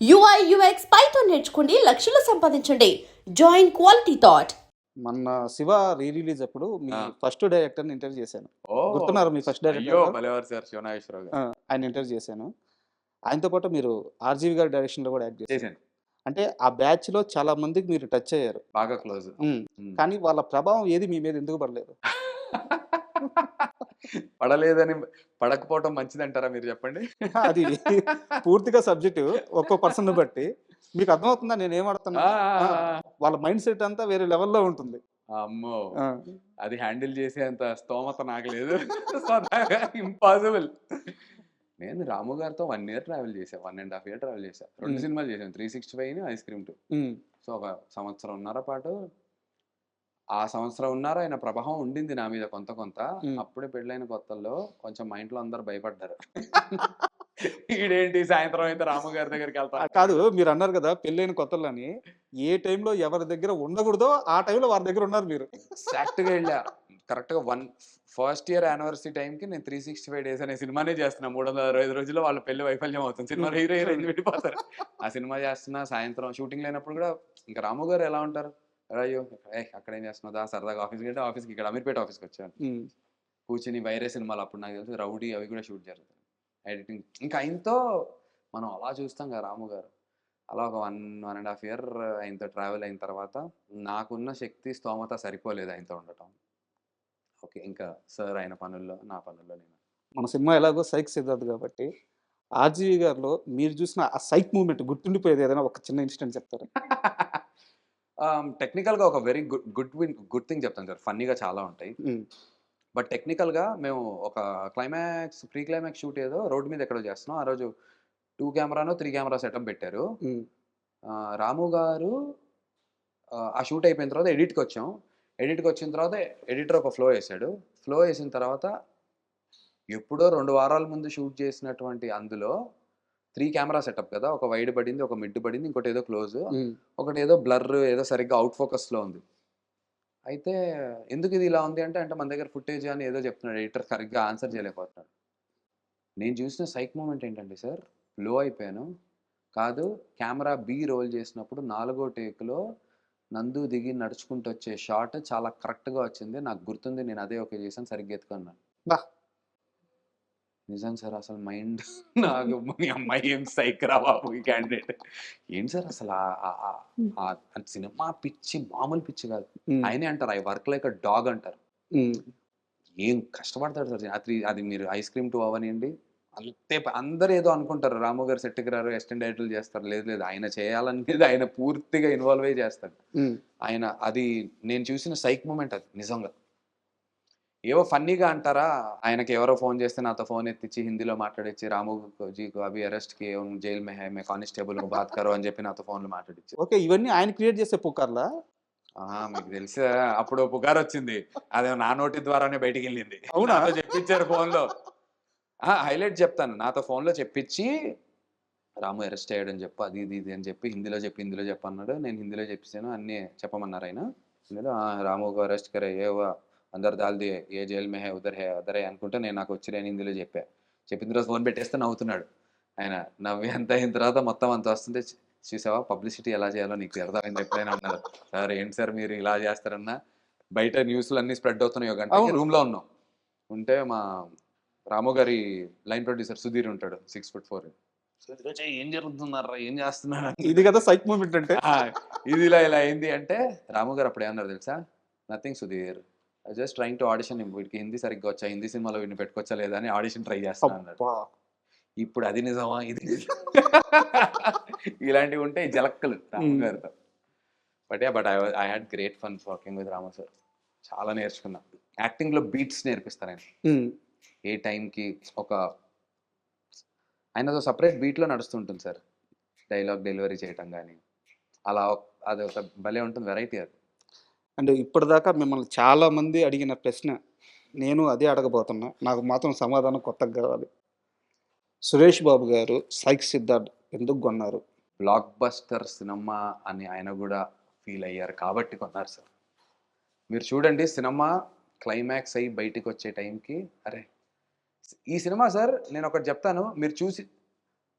UI UX Python నేర్చుకోండి, లక్షలు సంపాదించండి. Join quality thought. మొన్న 'శివ' రీ రిలీజ్ అప్పుడు మీ ఆ! ఫస్ట్ డైరెక్టర్‌ని ఇంటర్వ్యూ చేశాను. ఓహ్! గుర్తున్నారా మీ ఫస్ట్ డైరెక్టర్ అయ్యో! ఎవరు? భలేవారు సార్ శివనాగేశ్వరరావు గారు. ఆయన ఇంటర్వ్యూ చేశాను. ఆయనతో పాటు మీరు 'ఆర్‌జీవి' గారి డైరెక్షన్‌లో కూడా యాక్ట్ చేశారు. చేశాను. అంటే ఆ బ్యాచ్‌లో చాలా మందికి మీరు టచ్ అయ్యారు. బాగా క్లోజ్. హ్మ్. హ్మ్. కానీ వాళ్ళ ప్రభావం ఏది మీ మీద ఎందుకు పడలేదు? పడలేదని పడకపోవటం మంచిదంటారా మీరు చెప్పండి? అది పూర్తిగా సబ్జెక్టివ్. ఒక్కో పర్సన్‌ని బట్టి. మీకు అర్థమవుతుందా నేనేం ఆ! అడుగుతున్నా? ఆ! ఆ! ఆ! వాళ్ళ మైండ్ సెట్ అంతా వేరే లెవెల్‌లో ఉంటుంది. అమ్మో! ఆ! అది హ్యాండిల్ చేసేంత స్తోమత నాకు లేదు. స్వతహాగా ఇంపాసిబుల్. నేను రాము గారితో 1 ఇయర్ ట్రావెల్ చేశా. 1 ½ ఇయర్ ట్రావెల్ చేశా. 2 హ్మ్. సినిమాలు చేశాను. 365 ఐస్ క్రీమ్ 2. హ్మ్. సో, ఒక సంవత్సరంన్నర పాటు ఆ సంవత్సరంన్నర ఆయన ప్రభావం ఉండింది నా మీద కొంత కొంత. హ్మ్. అప్పుడే పెళ్ళైన కొత్తల్లో కొంచెం మా ఇంట్లో అందరూ భయపడ్డారు. ఈడేంటి సాయంత్రం అయితే రాము గారి దగ్గరికెళ్తా కాదు మీరన్నారు కదా! పెళ్ళైన కొత్తల్లో అని. ఏ టైంలో ఎవరి దగ్గర ఉండకూడదో ఆ టైంలో వారి దగ్గర ఉన్నారు మీరు. ఎగ్జాక్ట్‌గా ఎళ్ళా. కరెక్ట్‌గా ఫస్ట్ ఇయర్ యానివర్సరీ టైమ్‌కి నేను 365 డేస్ అనే సినిమానే చేస్తున్నా. 365 రోజుల్లో వాళ్ళ పెళ్లి వైఫల్యం అవుతుంది. సినిమాలో హీరో, హీరోయిన్ విడిపోతారు. ఆ సినిమా చేస్తున్నా, సాయంత్రం షూటింగ్ లేనప్పుడు కూడా ఇంకా రాము గారు ఎలా ఉంటారు? అయ్యో! అక్కడేం చేస్తున్నావు? దా సరదాగా ఆఫీస్‌కి అంటే ఆఫీస్‌కి ఇక్కడ అమీర్పేట ఆఫీస్‌కొచ్చాను. హ్మ్. కూర్చొని వైరే సినిమాలు అప్పుడు నాకు తెలిసి 'రౌడీ' అవి కూడా షూట్ జరుగుతాయి. ఎడిటింగ్ ఇంకా ఆయనతో మనం అలా చూస్తాం కదా రాము గారు. అలా ఒక 1 ½ ఇయర్ ఆయనతో ట్రావెల్ అయిన తర్వాత నాకున్న శక్తి, స్తోమత సరిపోలేదు ఆయనతో ఉండటం. ఓకే. ఇంకా సార్ ఆయన పనుల్లో, నా పనుల్లో నేను. మన సినిమా ఎలాగో 'సైక్ సిద్ధార్థ్' కాబట్టి 'ఆర్‌జీవి' గారిలో మీరు చూసిన ఆ సైక్ మూవ్‌మెంట్ గుర్తుండిపోయేది ఏదైనా ఒక చిన్న ఇన్సిడెంట్ చెప్తారా? టెక్నికల్‌గా ఒక వెరీ గుడ్ థింగ్ చెప్తాను సార్. ఫన్నీగా చాలా ఉంటాయి. హ్మ్. బట్ టెక్నికల్‌గా మేము ఒక ప్రీ క్లైమాక్స్ షూట్ ఏదో రోడ్ మీద ఎక్కడో చేస్తున్నాం. ఆ రోజు 2 కెమెరానో, 3 కెమెరా సెటప్ పెట్టారు. హ్మ్. రాము గారు ఆ షూట్ అయిపోయిన తర్వాత ఎడిట్‌కొచ్చాం. ఎడిట్‌కొచ్చిన తర్వాత ఎడిటర్ ఒక ఫ్లో ఏసాడు. ఫ్లో ఏసిన తర్వాత ఎప్పుడో 2 వారాల ముందు షూట్ చేసినటువంటి అందులో 3 కెమెరా సెటప్ కదా! ఒక వైడ్ పడింది, ఒక మిడ్ పడింది, ఇంకోటేదో క్లోజ్. హ్మ్. ఒకటేదో బ్లర్ ఏదో సరిగ్గా ఔట్ ఫోకస్‌లో ఉంది. అయితే ఎందుకిది ఇలా ఉంది అంటే, మన దగ్గర ఫుటేజ్ అని ఏదో చెప్తున్నాడు. ఎడిటర్ సరిగ్గా ఆన్సర్ చేయలేకపోతున్నాడు. నేను చూసిన సైక్ మూమెంట్ ఏంటంటే సార్, లో అయిపోయాను. కాదు కెమెరా బి రోల్ చేసినప్పుడు 4గో టేక్‌లో నందు దిగి నడుచుకుంటూ వచ్చే షాట్ చాలా కరెక్ట్‌గా వచ్చింది. నాకు గుర్తుంది. నేను అదే ఓకే చేశాను. సరిగ్గా ఎత్తుకున్నాను. అబ్బా! నిజం సార్ అసలు మైండ్ నాకు మీ అమ్మాయి ఏం సైక్ రా బాబు ఈ క్యాండిడేట్. ఏంటి సార్ అసలు సినిమా పిచ్చి మామూలు పిచ్చి కాదు. హ్మ్. ఆయనే అంటారు I work like a dog అంటారు. హ్మ్. ఏం కష్టపడతాడు సార్. రాత్రి అది మీరు ఐస్ క్రీమ్ 2 అవ్వనియండి. అందరూ ఏదో అనుకుంటారు. రాము గారు సెట్‌కి రారు, అసిస్టెంట్ డైరెక్టర్‌లు చేస్తారు. లేదు లేదు. ఆయన చేయాలనేది ఆయన పూర్తిగా ఇన్వాల్వ్ అయ్యి చేస్తాడు. హ్మ్. ఆయన అది నేను చూసిన సైక్ మూమెంట్ అది నిజంగా. ఏవో ఫన్నీగా అంటారా, ఆయనకి ఎవరో ఫోన్ చేస్తే నాతో ఫోన్ ఎత్తిచ్చి హిందీలో మాట్లాడిచ్చి, "రాము జీ को अभी अरेस्ट किए उन जेल में है, मैं कांस्टेबल हूँ बात करो" అని చెప్పి నాతో ఫోన్‌లో మాట్లాడిచ్చారు. ఓకే. ఇవన్నీ ఆయన క్రియేట్ చేసే పుకార్లా? మీకు తెలుసా అప్పుడు ఓ పుకారొచ్చింది. అది నా నోటి ద్వారానే బయటికెళ్ళింది. అవునా? నాతో చెప్పించారు ఫోన్‌లో. హైలైట్ చెప్తాను. నాతో ఫోన్‌లో చెప్పించి, "రాము అరెస్ట్ అయ్యాడని చెప్పు. అది ఇది ఇది" అని చెప్పి హిందీలో చెప్పు, హిందీలో చెప్పు అన్నాడు. నేను హిందీలో చెప్పేసాను. అన్నీ చెప్పమన్నారు ఆయన. నేను "రాము को अरेस्ट करे ये हुआ, अंदर डाल दिए, ये जेल में है, उधर है" అనుకుంటే నాకు వచ్చి నేను హిందీలో చెప్పా. చెప్పిన తర్వాత ఫోన్ పెట్టేస్తే నవ్వుతున్నాడు. ఆయన నవ్వి అంతా అయిన తర్వాత మొత్తం అంతా వస్తుంటే, "చూసావా పబ్లిసిటీ ఎలా చేయాలో నీకు అర్థమైందా ఎప్పుడైనా" అన్నారు. "సార్ ఏంటి సార్ మీరు ఇలా చేస్తారన్నా, బయట న్యూస్‌లు అన్నీ స్ప్రెడ్ అవుతున్నాయి." ఒక గంటకి అవును. రూమ్‌లో ఉన్నాం. ఉంటే మా రాము గారి లైన్ ప్రొడ్యూసర్ సుధీర్ ఉంటాడు. 6'4". "సుధీర్ ఏం జరుగుతుందర్రా? ఏం చేస్తున్నారు?" ఇది కదా సైక్ మూవ్‌మెంట్ అంటే. ఆ! ఇది ఇలా ఇలా అయింది అంటే, రాము గారు అప్పుడు ఏమన్నారో తెలుసా? "Nothing Sudheer. I just trying to audition him. వీడికి హిందీ సరిగ్గా వచ్చా? హిందీ సినిమాలో వీడిని పెట్టుకోవచ్చా లేదా అని ఆడిషన్ ట్రై చేస్తున్నా" అన్నాడు. అబ్బా! ఇప్పుడు అది నిజమా? ఇది నిజమా? ఇలాంటివి ఉంటాయి జలక్కులు రాము హ్మ్. గారితో. But I had great fun working with Ramu sir. చాలా నేర్చుకున్నా. యాక్టింగ్‌లో బీట్స్ నేర్పిస్తారాయన. హ్మ్. ఏ టైంకి ఒక ఆయనదో సెపరేట్ బీట్‌లో నడుస్తుంటుంది సార్. డైలాగ్ డెలివరీ చేయటం గాని, అలా అదొక భలే ఉంటుంది. వెరైటీ అది. అంటే ఇప్పటిదాకా మిమ్మల్ని చాలా మంది అడిగిన ప్రశ్న నేను అదే అడగబోతున్నా. నాకు మాత్రం సమాధానం కొత్తగా గావాలి. సురేష్ బాబు గారు 'సైక్ సిద్ధార్థ్' ఎందుకు గొన్నారు? బ్లాక్ బస్టర్ సినిమా అని ఆయన గూడా ఫీల్ అయ్యారు కాబట్టి కొన్నారు సార్. మీరు చూడండి సినిమా క్లైమాక్స్ అయ్యి బయటికొచ్చే టైంకి అరే! ఈ సినిమా సార్ నేనొకటి జెప్తాను.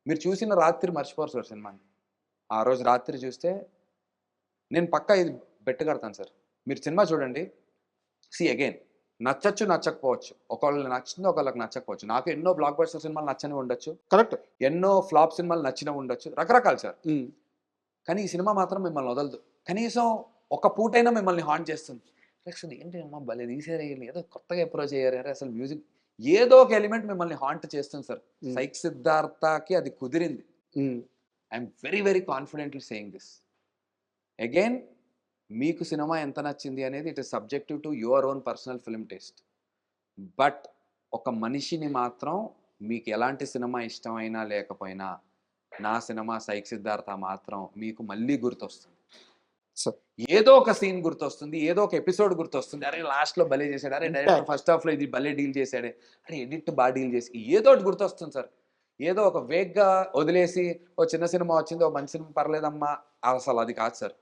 మీరు చూసిన రాత్రి మర్చిపోరు సార్ సినిమాని. ఆ రోజు రాత్రి చూస్తే నేను పక్కా ఇది బెట్ కడతాను సార్. మీరు సినిమా చూడండి. అగైన్ నచ్చొచ్చు, నచ్చకపోవచ్చు. ఒకళ్ళకి నచ్చుతుంది, ఒకళ్ళకి నచ్చకపోవచ్చు. నాకు ఎన్నో బ్లాక్ బస్టర్ సినిమాలు నచ్చనివి ఉండొచ్చు. కరెక్ట్. ఎన్నో ఫ్లాప్ సినిమాలు నచ్చినవి ఉండొచ్చు. రకరకాలు సార్. కానీ ఈ సినిమా మాత్రం మిమ్మల్ని వదలదు. కనీసం ఒక పూటైనా మిమ్మల్ని హాంట్ చేస్తుంది. అసలు ఏంటి అమ్మా భలే తీశారు ఈళ్ళు, ఏదో కొత్తగా అప్రోచ్ అయ్యారు. అరే అసలు మ్యూజిక్ ఏదో ఒక ఎలిమెంట్ మిమ్మల్ని హాంట్ చేస్తుంది సార్. సైక్ సిద్ధార్థకి అది కుదిరింది. I'm very very confidently saying this. Again మీకు సినిమా ఎంత నచ్చింది అనేది it is subjective to your own personal film taste. But ఒక మనిషిని మాత్రం మీకు ఎలాంటి సినిమా ఇష్టమైనా లేకపోయినా నా సినిమా సైక్ సిద్ధార్థ మాత్రం మీకు మళ్ళీ గుర్తొస్తుంది. సార్ ఏదో ఒక సీన్ గుర్తొస్తుంది, ఏదో ఒక ఎపిసోడ్ గుర్తొస్తుంది. అరే లాస్ట్లో భలే చేశాడు, అరే డైరెక్టర్ ఫస్ట్ హాఫ్లో ఇది భలే డీల్ చేశాడే, అరే ఎడిట్ బాగా డీల్ చేసి ఏదో ఒకటి గుర్తొస్తుంది సార్. ఏదో ఒక వేగ్గా వదిలేసి ఓ చిన్న సినిమా వచ్చింది, ఓ మంచి సినిమా పర్లేదమ్మా, అసలు అది కాదు సార్.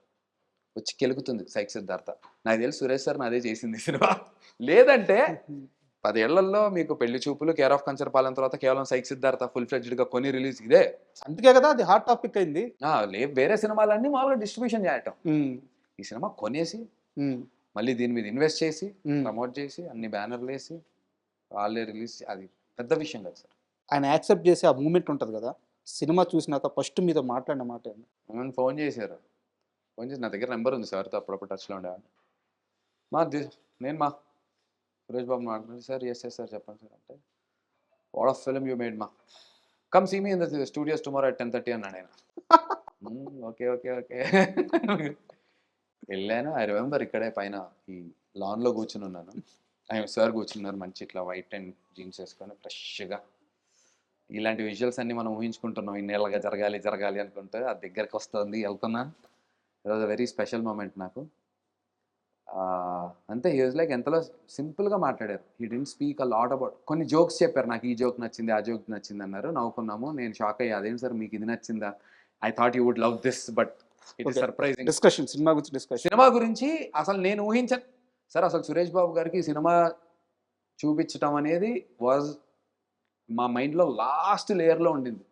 వచ్చి కెలుగుతుంది సైక్ సిద్ధార్థ. నాకు తెలిసి సురేష్ సార్ అదే చేసింది సినిమా. లేదంటే 10 ఏళ్లలో మీకు పెళ్లి చూపులు, కేర్ ఆఫ్ కంచరపాలెం తర్వాత కేవలం సైక్ సిద్ధార్థ ఫుల్ ఫ్లెడ్జ్డ్గా కొని రిలీజ్ ఇదే. అందుకే కదా అది హాట్ టాపిక్ అయింది. వేరే సినిమాలన్నీ మామూలుగా డిస్ట్రిబ్యూషన్ చేయటం. ఈ సినిమా కొనేసి మళ్ళీ దీని మీద ఇన్వెస్ట్ చేసి ప్రమోట్ చేసి అన్ని బ్యానర్లు వేసి వాళ్ళే రిలీజ్, అది పెద్ద విషయం కదా సార్. ఆయన యాక్సెప్ట్ చేసే ఆ మూమెంట్ ఉంటుంది కదా, సినిమా చూసినాక ఫస్ట్ మీతో మాట్లాడిన మాట ఏంది? నన్ను ఫోన్ చేశారు. ఫోన్ చేసి నా దగ్గర నెంబర్ ఉంది సార్తో అప్పుడప్పుడు టచ్లో ఉండేవాడిని. నేను మా సురేష్ బాబు మాట్లాడి సార్ ఎస్ సార్ చెప్పండి సార్ అంటే, what of film you made మా, come see me in the studios tomorrow at 10:30 అన్నాడు ఆయన. ఓకే ఓకే ఓకే వెళ్ళాను. ఐ రిమెంబర్ ఇక్కడే పైన ఈ లాన్లో కూర్చుని ఉన్నాను. ఆయన సార్ కూర్చున్నారు మంచి ఇట్లా వైట్ అండ్ జీన్స్ వేసుకొని ఫ్రెష్గా. ఇలాంటి విజువల్స్ అన్ని మనం ఊహించుకుంటున్నాం, ఇన్నేళ్ళగా జరగాలి జరగాలి అనుకుంటే అది దగ్గరికి వస్తుంది, వెళ్తున్నాను. It was a very special moment నాకు. అంతే హీ వాజ్ లైక్ ఎంతలో సింపుల్గా మాట్లాడారు. He didn't speak a lot about, కొన్ని జోక్స్ చెప్పారు. నాకు ఈ జోక్ నచ్చింది, ఆ జోక్ నచ్చింది అన్నారు. నవ్వుకున్నాము. నేను షాక్ అయ్యా, అదేం సార్ మీకు ఇది నచ్చిందా, I thought you would love this but it is surprising. Discussion, cinema గురించి డిస్కషన్. సినిమా గురించి అసలు నేను ఊహించాను సార్. అసలు సురేష్ బాబు గారికి సినిమా చూపించడం అనేది వాజ్ మా మైండ్లో లాస్ట్ లేయర్లో ఉండింది.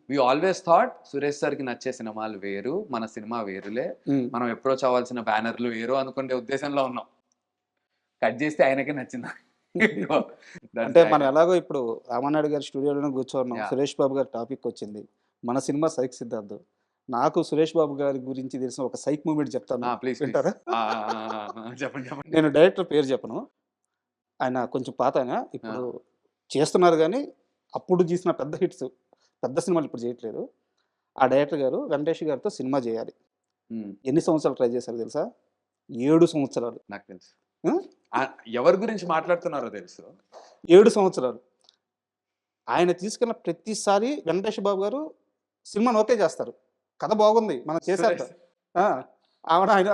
వి ఆల్వేస్ థాట్ సురేష్ సార్కి నచ్చే సినిమాలు వేరు, మన సినిమా వేరులే, మనం అప్రోచ్ అవ్వాల్సిన బ్యానర్లు వేరు అనుకునే ఉద్దేశంలో ఉన్నాం. కట్ చేస్తే ఆయనకే నచ్చింది. అంటే మనం ఎలాగో ఇప్పుడు రామనాయుడు గారి స్టూడియోలోనే కూర్చోన్నాం, సురేష్ బాబు గారి టాపిక్ వచ్చింది, మన సినిమా సైక్ సిద్ధార్థ్. నాకు సురేష్ బాబు గారి గురించి తెలిసిన ఒక సైక్ మూమెంట్ చెప్తాను, ప్లీజ్ వింటారా? చెప్పండి చెప్పండి. నేను డైరెక్టర్ పేరు చెప్పను, ఆయన కొంచెం పాత ఆయన, ఇప్పుడు చేస్తున్నారు కానీ అప్పుడు చేసిన పెద్ద హిట్స్, పెద్ద సినిమాలు ఇప్పుడు చేయట్లేదు. ఆ డైరెక్టర్ గారు వెంకటేష్ గారితో సినిమా చేయాలి. ఎన్ని సంవత్సరాలు ట్రై చేశారు తెలుసా? 7 సంవత్సరాలు. నాకు తెలుసు ఎవరి గురించి మాట్లాడుతున్నారో తెలుసు. 7 సంవత్సరాలు. ఆయన తీసుకున్న ప్రతిసారి వెంకటేష్ బాబు గారు సినిమాను ఓకే చేస్తారు, కథ బాగుంది మనం చేసేద్దాం. ఆవిడ ఆయన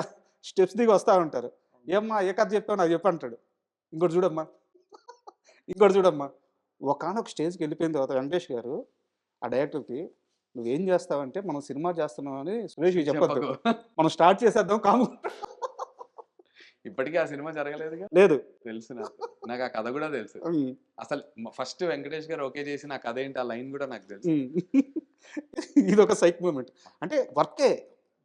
స్టెప్స్ దిగి వస్తూ ఉంటారు, ఏమ్మా ఏ కథ చెప్పావు నాకు చెప్పు అంటాడు. ఇంకోటి చూడమ్మా, ఇంకోటి చూడమ్మా. ఒకనొక స్టేజ్కి వెళ్ళిపోయిన తర్వాత వెంకటేష్ గారు ఆ డైరెక్టర్కి, నువ్వేం చేస్తావంటే మనం సినిమా చేస్తున్నాం అని సురేష్కి చెప్పొద్దు, మనం స్టార్ట్ చేసేద్దాం కాము. ఇప్పటికీ ఆ సినిమా జరగలేదుగా. లేదు, తెలుసు నాకు ఆ కథ కూడా తెలుసు. అసలు ఫస్ట్ వెంకటేష్ గారు ఓకే చేసి నా కథ ఏంటి ఆ లైన్ కూడా నాకు తెలుసు. ఇది ఒక సైక్ మూమెంట్. అంటే వర్కే,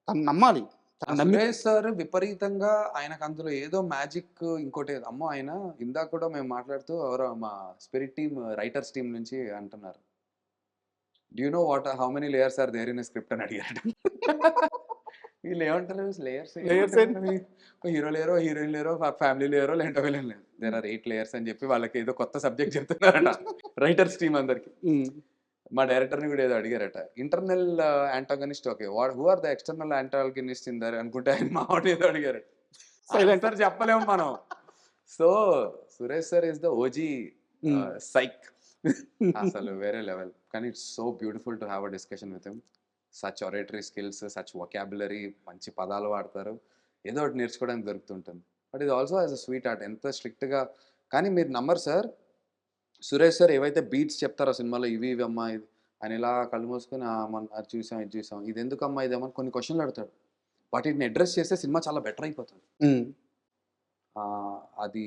తను నమ్మాలి. సురేష్ సార్ విపరీతంగా ఆయనకు అందులో ఏదో మ్యాజిక్. ఇంకోటి అమ్మో, ఆయన ఇందాక కూడా మేము మాట్లాడుతూ ఎవరో మా స్పిరిట్ టీమ్ రైటర్స్ టీం నుంచి అంటున్నారు, do you know what how many layers are there in script అని అడిగారు. వీళ్ళు ఏమంటారు, లేయర్స్ హీరో లేరో, హీరోయిన్ లేరో, ఫ్యామిలీ లేరో, లేదంటే విలన్ లేరు, దేర్ ఆర్ 8 లేయర్స్ అని చెప్పి వాళ్ళకి ఏదో కొత్త సబ్జెక్ట్ చెప్తున్నారట రైటర్స్ టీం అందరికి. మా డైరెక్టర్ని కూడా ఏదో అడిగారట, internal antagonist okay, who are the external antagonist in their అనుకుంటే ఆయన మా వాడు ఏదో అడిగారట. సైలెంట్ సార్ చెప్పలేము మనం. So Suresh sir is the OG psych, అసలు వేరే లెవెల్. కానీ it's so beautiful to have a discussion with him. Such oratory skills, such vocabulary, మంచి పదాలు వాడతారు, ఏదో ఒకటి నేర్చుకోవడానికి దొరుకుతుంటుంది. బట్ ఇది also as a sweet art. ఎంత స్ట్రిక్ట్గా కానీ మీరు నమ్మరు సార్, సురేష్ సార్ ఏవైతే బీట్స్ చెప్తారో సినిమాలో, ఇవి ఇవి అమ్మా ఇది ఆయన ఇలా కళ్ళు మూసుకొని అది చూసాం ఇది చూసాం, ఇది ఎందుకు అమ్మా ఇదేమో కొన్ని క్వశ్చన్లు అడుగుతాడు. వాటిని అడ్రస్ చేస్తే సినిమా చాలా బెటర్ అయిపోతుంది. అది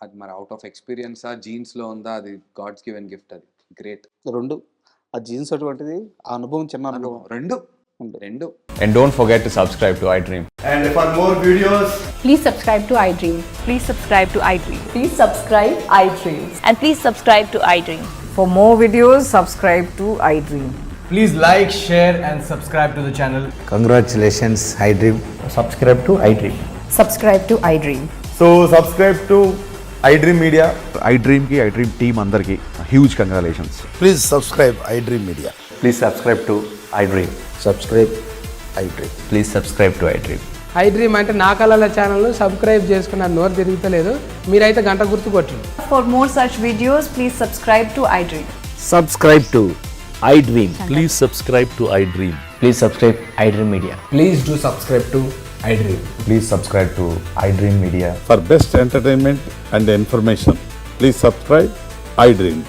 అది మరి అవుట్ ఆఫ్ ఎక్స్పీరియన్సా, జీన్స్లో ఉందా, అది గాడ్స్ గివెన్ గిఫ్ట్. అది గ్రేట్. 2 ఆ జీన్స్ అటువంటిది, ఆ అనుభవం చిన్న అనుభవం, 2 రెండు. And don't forget to subscribe to iDream. And for more videos, Please subscribe to iDream. Please subscribe to iDream. Please subscribe iDream. And please subscribe to iDream. For more videos, subscribe to iDream. please like, share, and subscribe to the channel. Congratulations, iDream. Subscribe to iDream. Subscribe to iDream. So subscribe to iDream Media. iDream team అందరికి huge congratulations. Please subscribe iDream Media. Please subscribe to iDream. Subscribe iDream. Please subscribe to iDream. iDream అంటే నా కళల ఛానల్ను subscribe చేసుకున్న నోరు తిరుగుతలేదు, మీరైతే గంట గుర్తు కొట్టండి. For more such videos, please subscribe to iDream. Subscribe to iDream. Please subscribe to iDream. Please subscribe iDream Media. Please do subscribe to iDream. Please subscribe to iDream Media. For best entertainment and information, please subscribe iDream.